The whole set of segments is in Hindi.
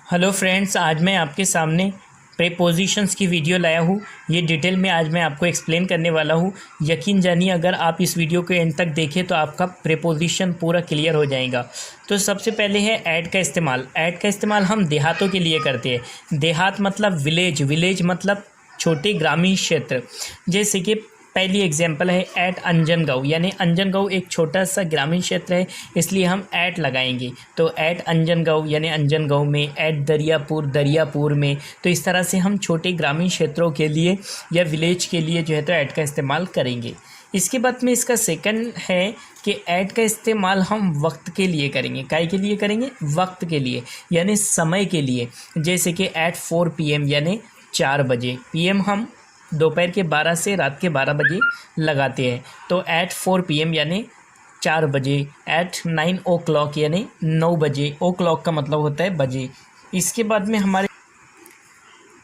हेलो फ्रेंड्स, आज मैं आपके सामने प्रीपोजिशंस की वीडियो लाया हूँ। ये डिटेल में आज मैं आपको एक्सप्लेन करने वाला हूँ। यकीन जानिए, अगर आप इस वीडियो को एंड तक देखें तो आपका प्रीपोजिशन पूरा क्लियर हो जाएगा। तो सबसे पहले है ऐड का इस्तेमाल। ऐड का इस्तेमाल हम देहातों के लिए करते हैं। देहात मतलब विलेज, विलेज मतलब छोटे ग्रामीण क्षेत्र। जैसे कि पहली एग्जांपल है ऐट अंजनगांव, यानी अंजनगांव एक छोटा सा ग्रामीण क्षेत्र है, इसलिए हम ऐट लगाएंगे। तो ऐट अंजनगांव यानी अंजनगांव में, ऐट दरियापुर दरियापुर में। तो इस तरह से हम छोटे ग्रामीण क्षेत्रों के लिए या विलेज के लिए जो है तो ऐट का इस्तेमाल करेंगे। इसके बाद में इसका सेकंड है कि ऐट का इस्तेमाल हम वक्त के लिए करेंगे। काय के लिए करेंगे? वक्त के लिए, यानी समय के लिए। जैसे कि ऐट 4 PM यानी 4 बजे। PM हम दोपहर के 12 से रात के 12 बजे लगाते हैं। तो ऐट 4 PM यानी 4 बजे। ऐट 9 o'clock यानी 9 बजे। ओ क्लॉक का मतलब होता है बजे। इसके बाद में हमारे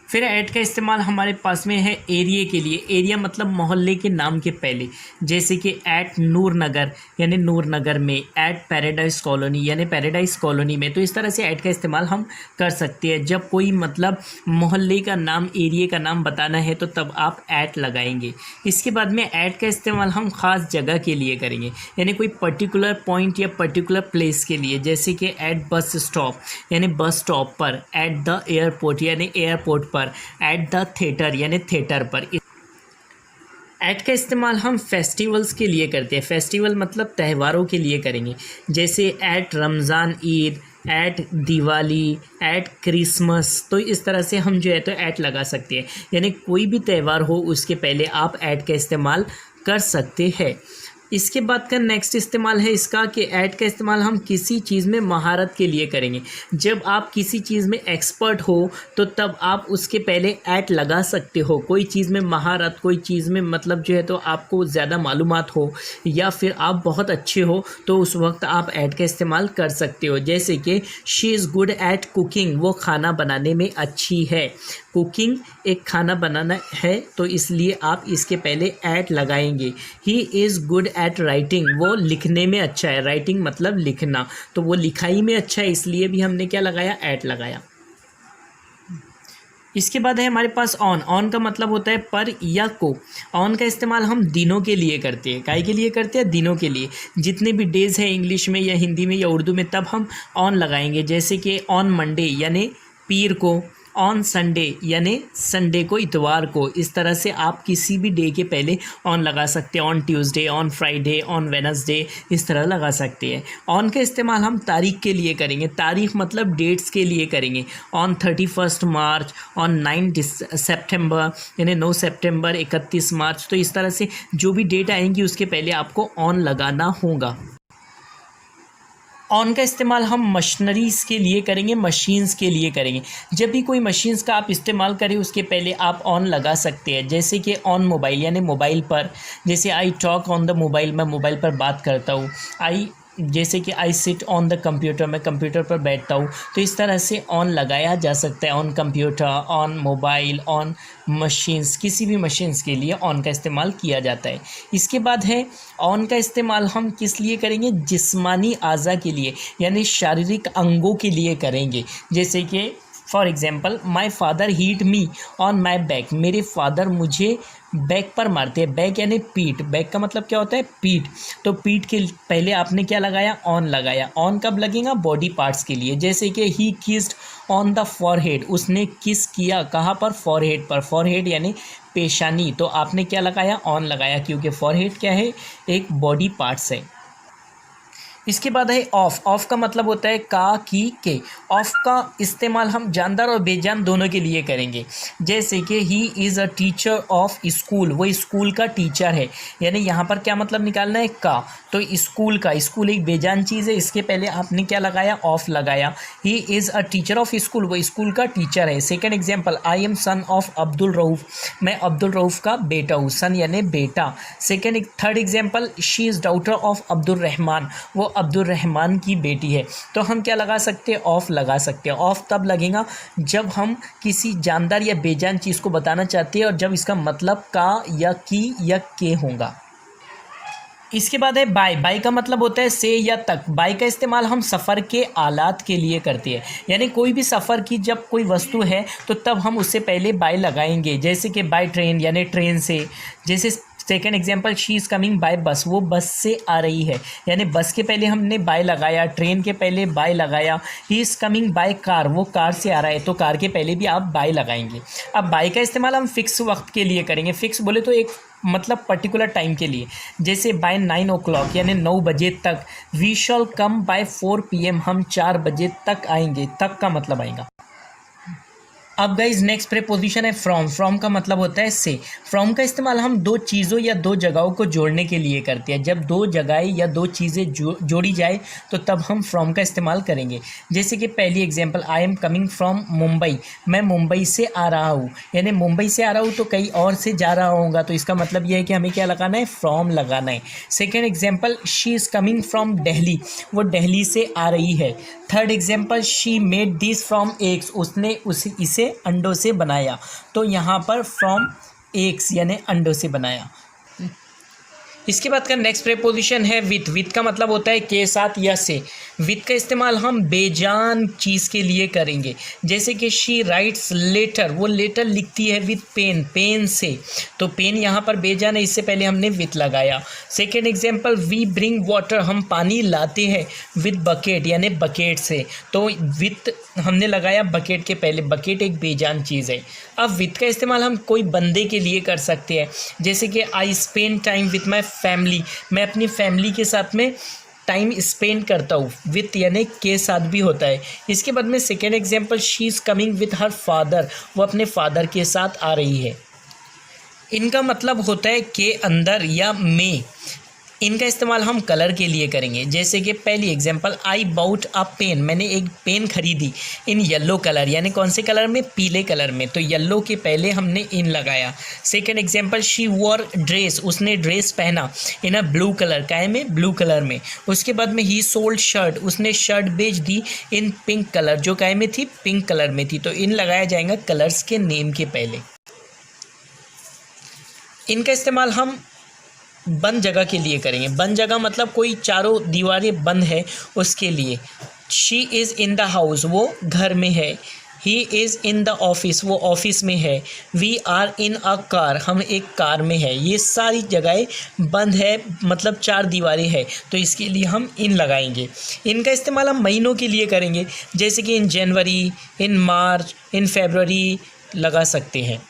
फिर ऐट का इस्तेमाल हमारे पास में है एरिया के लिए। एरिया मतलब मोहल्ले के नाम के पहले। जैसे कि ऐट नूर नगर यानी नूर नगर में, ऐट पैराडाइज कॉलोनी यानी पैराडाइज कॉलोनी में। तो इस तरह से ऐट का इस्तेमाल हम कर सकते हैं। जब कोई मतलब मोहल्ले का नाम, एरिया का नाम बताना है तो तब आप ऐट लगाएंगे। इसके बाद में ऐट का इस्तेमाल हम ख़ास जगह के लिए करेंगे, यानी कोई पर्टिकुलर पॉइंट या पर्टिकुलर प्लेस के लिए। जैसे कि ऐट बस स्टॉप यानी बस स्टॉप पर, ऐट द एयरपोर्ट यानी एयरपोर्ट पर, एट द थिएटर यानी थिएटर पर। ऐट का इस्तेमाल हम फेस्टिवल्स के लिए करते हैं। फेस्टिवल मतलब त्योहारों के लिए करेंगे। जैसे at Ramzan Eid, at Diwali, at Christmas. तो इस तरह से हम जो है तो ऐट लगा सकते हैं, यानी कोई भी त्यौहार हो उसके पहले आप ऐट का इस्तेमाल कर सकते हैं। इसके बाद का नेक्स्ट इस्तेमाल है इसका कि ऐट का इस्तेमाल हम किसी चीज़ में महारत के लिए करेंगे। जब आप किसी चीज़ में एक्सपर्ट हो तो तब आप उसके पहले ऐट लगा सकते हो। कोई चीज़ में महारत, कोई चीज़ में मतलब जो है तो आपको ज़्यादा मालूमात हो या फिर आप बहुत अच्छे हो तो उस वक्त आप ऐट का इस्तेमाल कर सकते हो। जैसे कि she is good at cooking, वो खाना बनाने में अच्छी है। कुकिंग एक खाना बनाना है तो इसलिए आप इसके पहले ऐट लगाएंगे। He is good at writing, वो लिखने में अच्छा है। राइटिंग मतलब लिखना, तो वो लिखाई में अच्छा है, इसलिए भी हमने क्या लगाया? ऐट लगाया। इसके बाद है हमारे पास ऑन। ऑन का मतलब होता है पर या को। ऑन का इस्तेमाल हम दिनों के लिए करते हैं। काय के लिए करते हैं? दिनों के लिए। जितने भी डेज़ हैं इंग्लिश में या हिंदी में या उर्दू में, तब हम ऑन लगाएंगे। जैसे कि ऑन मंडे यानी पीर को, ऑन संडे यानी संडे को, इतवार को। इस तरह से आप किसी भी डे के पहले ऑन लगा सकते हैं। On Tuesday, on Friday, on Wednesday, इस तरह लगा सकते हैं। ऑन का इस्तेमाल हम तारीख के लिए करेंगे। तारीख मतलब डेट्स के लिए करेंगे। ऑन 31 मार्च, ऑन 9 सितंबर यानी 9 सितंबर, 31 मार्च। तो इस तरह से जो भी डेट आएंगी उसके पहले आपको ऑन लगाना होगा। ऑन का इस्तेमाल हम मशीनरीज़ के लिए करेंगे, मशीन्स के लिए करेंगे। जब भी कोई मशीन्स का आप इस्तेमाल करें उसके पहले आप ऑन लगा सकते हैं। जैसे कि ऑन मोबाइल यानी मोबाइल पर। जैसे I talk on the mobile, मैं मोबाइल पर बात करता हूँ। जैसे कि I sit on the computer, मैं कंप्यूटर पर बैठता हूँ। तो इस तरह से ऑन लगाया जा सकता है। On computer, on mobile, on machines, किसी भी मशीन्स के लिए ऑन का इस्तेमाल किया जाता है। इसके बाद है ऑन का इस्तेमाल हम किस लिए करेंगे? जिस्मानी आज़ा के लिए यानी शारीरिक अंगों के लिए करेंगे। जैसे कि for example, my father heat me on my back, मेरे फादर मुझे बैक पर मारते हैं। बैक यानी पीठ। बैक का मतलब क्या होता है? पीठ। तो पीठ के पहले आपने क्या लगाया? ऑन लगाया। ऑन कब लगेगा? बॉडी पार्ट्स के लिए। जैसे कि ही किस्ड ऑन द फॉरहेड, उसने किस किया कहाँ पर? फॉरहेड पर। फॉरहेड यानी पेशानी। तो आपने क्या लगाया? ऑन लगाया, क्योंकि फॉरहेड क्या है? एक बॉडी पार्ट्स है। इसके बाद है ऑफ। ऑफ का मतलब होता है का, की, के। ऑफ का इस्तेमाल हम जानदार और बेजान दोनों के लिए करेंगे। जैसे कि he is a teacher of school, वो स्कूल का टीचर है। यानी यहाँ पर क्या मतलब निकालना है? का। तो स्कूल का, स्कूल एक बेजान चीज़ है, इसके पहले आपने क्या लगाया? ऑफ लगाया। He is a teacher of school, वो स्कूल का टीचर है। Second example, I am son of Abdul Rauf, मैं अब्दुल रऊफ़ का बेटा हूँ। सन यानी बेटा। Third example, she is daughter of Abdul Rahman, वो अब्दुल रहमान की बेटी है। तो हम क्या लगा सकते हैं? ऑफ लगा सकते हैं। ऑफ तब लगेगा जब हम किसी जानदार या बेजान चीज़ को बताना चाहते हैं और जब इसका मतलब का या की या के होगा। इसके बाद है बाय। बाय का मतलब होता है से या तक। बाय का इस्तेमाल हम सफ़र के आलात के लिए करते हैं, यानी कोई भी सफ़र की जब कोई वस्तु है तो तब हम उससे पहले बाय लगाएंगे, जैसे कि बाय ट्रेन यानी ट्रेन से। जैसे second example, she is coming by bus, वो बस से आ रही है, यानी बस के पहले हमने बाय लगाया, ट्रेन के पहले बाय लगाया। He is coming by car, वो कार से आ रहा है तो कार के पहले भी आप बाय लगाएंगे। अब बाय का इस्तेमाल हम फ़िक्स वक्त के लिए करेंगे। फ़िक्स बोले तो एक मतलब पर्टिकुलर टाइम के लिए, जैसे बाय 9 o'clock यानी 9 बजे तक। We shall come by 4 PM, हम 4 बजे तक आएंगे, तक का मतलब आएगा। अब गाइज नेक्स्ट प्रीपोजिशन है फ्रॉम। फ्रॉम का मतलब होता है से। फ्रॉम का इस्तेमाल हम दो चीज़ों या दो जगहों को जोड़ने के लिए करते हैं। जब दो जगहें या दो चीज़ें जोड़ी जाए तो तब हम फ्रॉम का इस्तेमाल करेंगे। जैसे कि पहली example, I am coming from Mumbai, मैं मुंबई से आ रहा हूँ, यानी मुंबई से आ रहा हूँ तो कहीं और से जा रहा होगा, तो इसका मतलब यह है कि हमें क्या लगाना है, फ्रॉम लगाना है। Second example, she is coming from Delhi, वो दिल्ली से आ रही है। Third example, she made this from eggs, उसने इसे अंडों से बनाया, तो यहाँ पर फ्रॉम एग्स यानी अंडों से बनाया। इसके बाद का नेक्स्ट प्रीपोजिशन है विथ। विथ का मतलब होता है के साथ या से। विथ का इस्तेमाल हम बेजान चीज़ के लिए करेंगे, जैसे कि शी राइट्स लेटर, वो लेटर लिखती है विथ पेन, पेन से, तो पेन यहाँ पर बेजान है, इससे पहले हमने विथ लगाया। Second example, we bring water, हम पानी लाते हैं विथ बकेट यानी बकेट से, तो विथ हमने लगाया बकेट के पहले, बकेट एक बेजान चीज़ है। अब विथ का इस्तेमाल हम कोई बंदे के लिए कर सकते हैं, जैसे कि I spend time with my family, मैं अपनी फैमिली के साथ में टाइम स्पेंड करता हूँ, विथ यानी के साथ भी होता है। इसके बाद में second example, she is coming with her father, वो अपने फादर के साथ आ रही है। इनका मतलब होता है के अंदर या में। इनका इस्तेमाल हम कलर के लिए करेंगे, जैसे कि पहली example, I bought a pen, मैंने एक पेन खरीदी इन येलो कलर, यानी कौन से कलर में, पीले कलर में, तो येलो के पहले हमने इन लगाया। Second example, she war dress, उसने ड्रेस पहना इन अ ब्लू कलर, काय में, ब्लू कलर में। उसके बाद में ही सोल्ड शर्ट, उसने शर्ट बेच दी इन पिंक कलर, जो काय में थी, पिंक कलर में थी, तो इन लगाया जाएगा कलर्स के नेम के पहले। इनका इस्तेमाल हम बंद जगह के लिए करेंगे। बंद जगह मतलब कोई चारों दीवारें बंद है उसके लिए। She is in the house, वो घर में है। He is in the office, वो ऑफिस में है। We are in a car, हम एक कार में है। ये सारी जगहें बंद है मतलब चार दीवारें हैं, तो इसके लिए हम इन लगाएंगे। इनका इस्तेमाल हम महीनों के लिए करेंगे, जैसे कि इन जनवरी, इन मार्च, इन फरवरी लगा सकते हैं।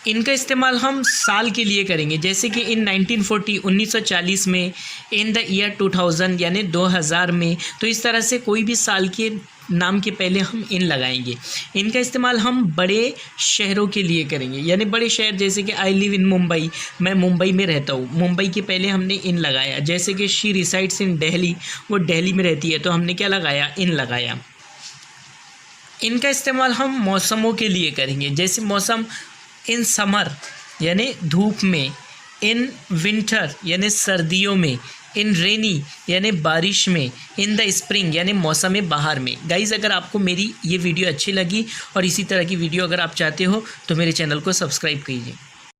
इनका इस्तेमाल हम साल के लिए करेंगे, जैसे कि इन 1940 1940 में, इन द ईयर 2000 यानी 2000 में, तो इस तरह से कोई भी साल के नाम के पहले हम इन लगाएंगे। इनका इस्तेमाल हम बड़े शहरों के लिए करेंगे, यानी बड़े शहर, जैसे कि आई लिव इन मुंबई, मैं मुंबई में रहता हूँ, मुंबई के पहले हमने इन लगाया। जैसे कि शी रिसाइड्स इन दिल्ली, वो दिल्ली में रहती है, तो हमने क्या लगाया, इन लगाया। इनका इस्तेमाल हम मौसमों के लिए करेंगे, जैसे मौसम इन समर यानी धूप में, इन विंटर यानी सर्दियों में, इन रेनी यानी बारिश में, इन द स्प्रिंग यानी मौसम बहार में। गाइज़, अगर आपको मेरी ये वीडियो अच्छी लगी और इसी तरह की वीडियो अगर आप चाहते हो तो मेरे चैनल को सब्सक्राइब कीजिए।